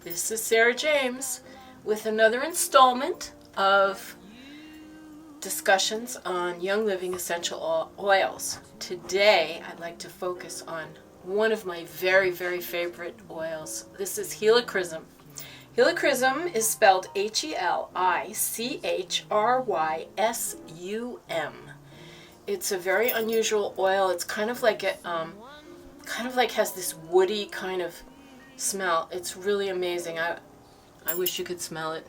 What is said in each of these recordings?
This is Sarah James with another installment of discussions on Young Living essential oils. Today I'd like to focus on one of my very, very favorite oils. This is Helichrysum. Helichrysum is spelled Helichrysum. It's a very unusual oil. It's kind of like has this woody kind of smell. It's really amazing. I wish you could smell it.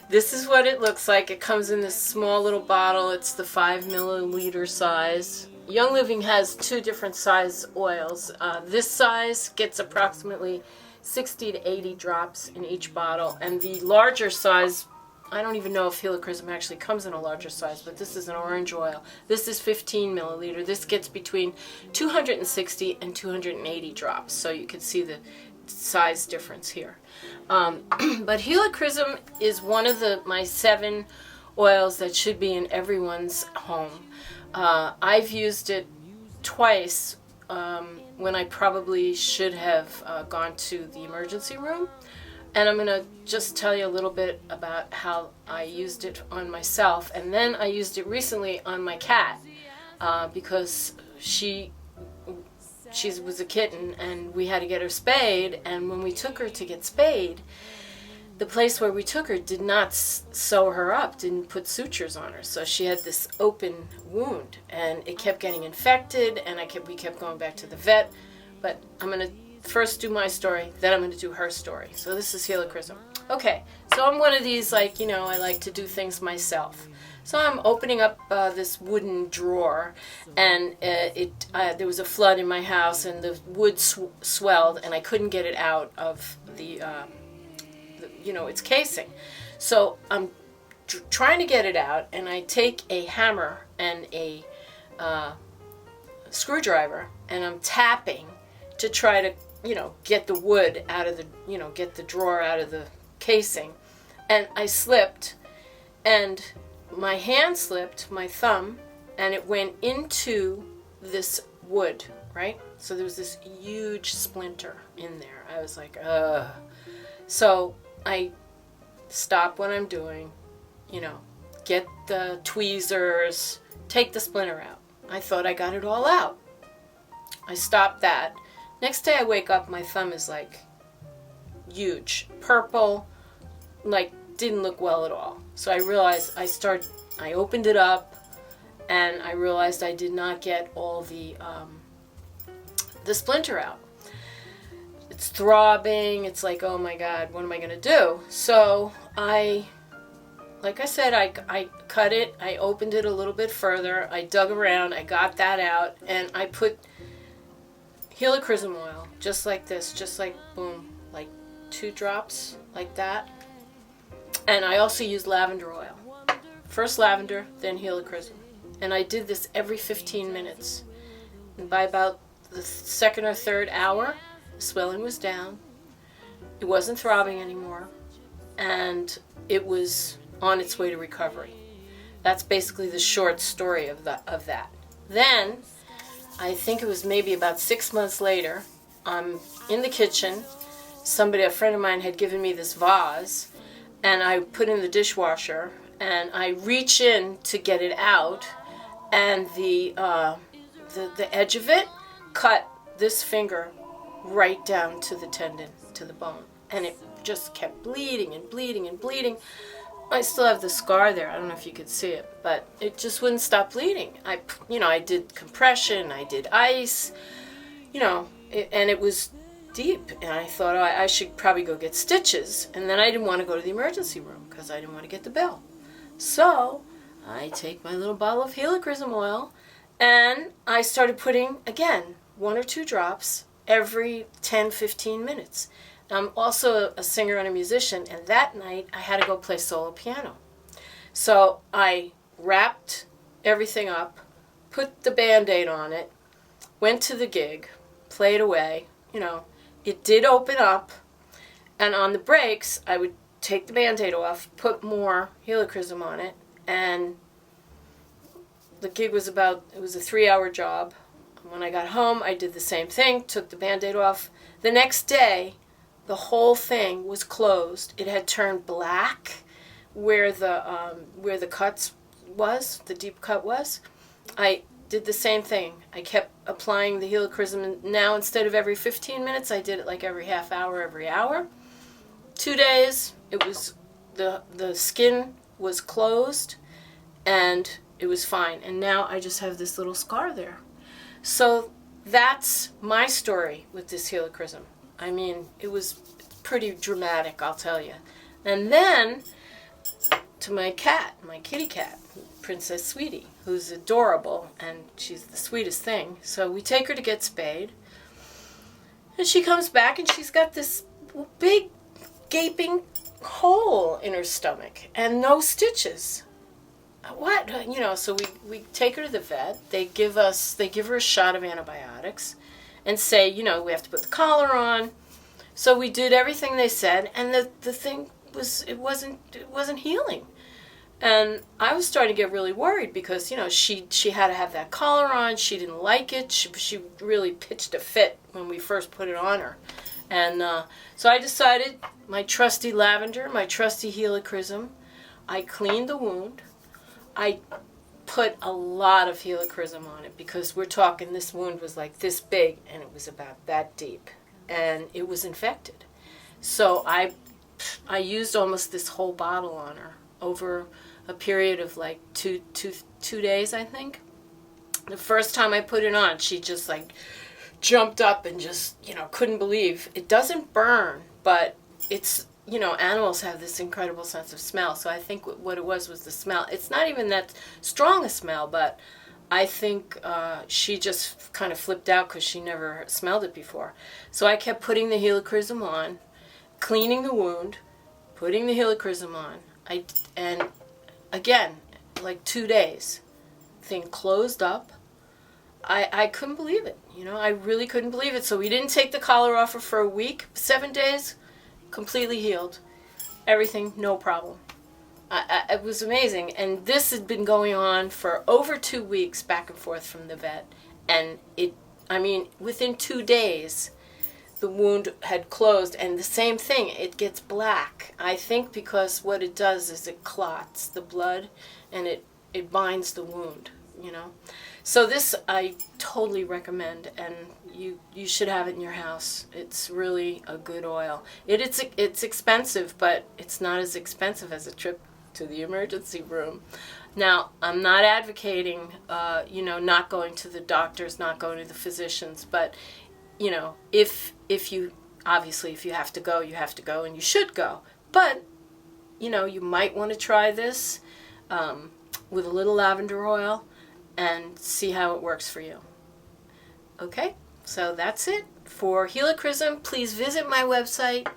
This is what it looks like. It comes in this small little bottle. It's the 5 milliliter size. Young Living has two different size oils. This size gets approximately 60 to 80 drops in each bottle, and the larger size, I don't even know if Helichrysum actually comes in a larger size, but this is an orange oil. This is 15 milliliter. This gets between 260 and 280 drops, so you can see the size difference here. But Helichrysum is one of my 7 oils that should be in everyone's home. I've used it twice when I probably should have gone to the emergency room. And I'm going to just tell you a little bit about how I used it on myself. And then I used it recently on my cat because she was a kitten and we had to get her spayed. And when we took her to get spayed, the place where we took her did not sew her up, didn't put sutures on her. So she had this open wound and it kept getting infected, and we kept going back to the vet. But I'm going to first do my story, then I'm going to do her story. So this is Helichrysum. Okay, so I'm one of these, I like to do things myself. So I'm opening up this wooden drawer, and there was a flood in my house, and the wood swelled, and I couldn't get it out of its casing. So I'm trying to get it out, and I take a hammer and a screwdriver, and I'm tapping to try to get the wood out of get the drawer out of the casing. And I slipped, and my hand slipped, my thumb, and it went into this wood, right? So there was this huge splinter in there. I was like, ugh. So I stop what I'm doing, get the tweezers, take the splinter out. I thought I got it all out. I stopped that. Next day I wake up, my thumb is like huge, purple, didn't look well at all. So I realized I opened it up, and I realized I did not get all the splinter out. It's throbbing. It's like, oh my God, what am I going to do? So I cut it. I opened it a little bit further. I dug around. I got that out, and I put Helichrysum oil, just like this, just like boom, like 2 drops, like that. And I also used lavender oil. First lavender, then Helichrysum. And I did this every 15 minutes. And by about the second or third hour, the swelling was down. It wasn't throbbing anymore. And it was on its way to recovery. That's basically the short story of that. Then, I think it was maybe about 6 months later, I'm in the kitchen. A friend of mine had given me this vase, and I put in the dishwasher, and I reach in to get it out, and the edge of it cut this finger right down to the tendon, to the bone, and it just kept bleeding and bleeding and bleeding. I still have the scar there. I don't know if you could see it, but it just wouldn't stop bleeding. I did compression, I did ice, and it was deep. And I thought, I should probably go get stitches. And then I didn't want to go to the emergency room because I didn't want to get the bill. So I take my little bottle of Helichrysum oil, and I started putting, again, 1 or 2 drops every 10-15 minutes. I'm also a singer and a musician, and that night I had to go play solo piano. So I wrapped everything up, put the Band-Aid on it, went to the gig, played away. It did open up, and on the breaks I would take the Band-Aid off, put more Helichrysum on it, and the gig was it was a 3-hour job. When I got home, I did the same thing, took the Band-Aid off. The next day, the whole thing was closed. It had turned black where the cuts was, the deep cut was. I did the same thing. I kept applying the Helichrysum, and now instead of every 15 minutes, I did it like every half hour, every hour. 2 days, it was the skin was closed, and it was fine. And now I just have this little scar there. So that's my story with this Helichrysum. I mean, it was pretty dramatic, I'll tell you. And then to my cat, my kitty cat, Princess Sweetie, who's adorable, and she's the sweetest thing. So we take her to get spayed, and she comes back, and she's got this big gaping hole in her stomach and no stitches. What? So we take her to the vet. They give her a shot of antibiotics and say, we have to put the collar on. So we did everything they said, and the thing it wasn't healing. And I was starting to get really worried because, she had to have that collar on. She didn't like it. She really pitched a fit when we first put it on her. And so I decided, my trusty lavender, my trusty Helichrysum, I cleaned the wound. I put a lot of Helichrysum on it because we're talking this wound was like this big and it was about that deep and it was infected. So I used almost this whole bottle on her over a period of like two days, I think. The first time I put it on, she just like jumped up and just, couldn't believe. It doesn't burn, but it's, animals have this incredible sense of smell. So I think what it was the smell. It's not even that strong a smell, but I think she just kind of flipped out because she never smelled it before. So I kept putting the Helichrysum on, cleaning the wound, putting the Helichrysum on. And again, like 2 days, thing closed up. I couldn't believe it. I really couldn't believe it. So we didn't take the collar off her for a week. 7 days, completely healed. Everything, no problem. It was amazing. And this had been going on for over 2 weeks, back and forth from the vet. And within 2 days, the wound had closed. And the same thing, it gets black. I think because what it does is it clots the blood and it binds the wound, So this I totally recommend, and you should have it in your house. It's really a good oil. It's expensive, but it's not as expensive as a trip to the emergency room. Now, I'm not advocating, not going to the doctors, not going to the physicians, but, if you have to go, you have to go, and you should go. But, you might want to try this with a little lavender oil and see how it works for you. Okay, so that's it for Helichrysum. Please visit my website.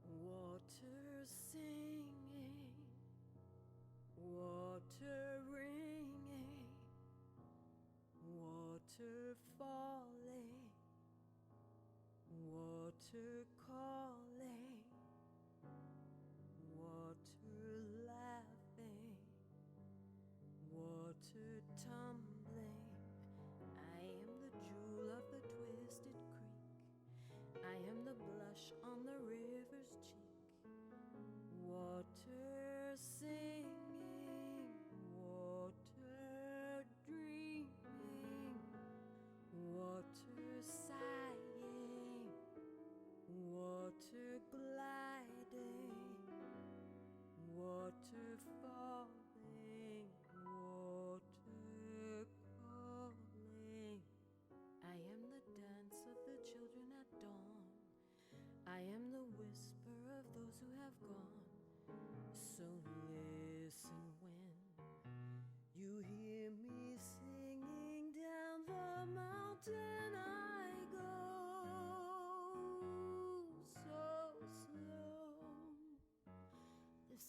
Water singing, water ringing, water falling, water calling, water laughing, water tumbling. I am the jewel of the twisted creek. I am the blush on the river's cheek. Water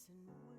listen well.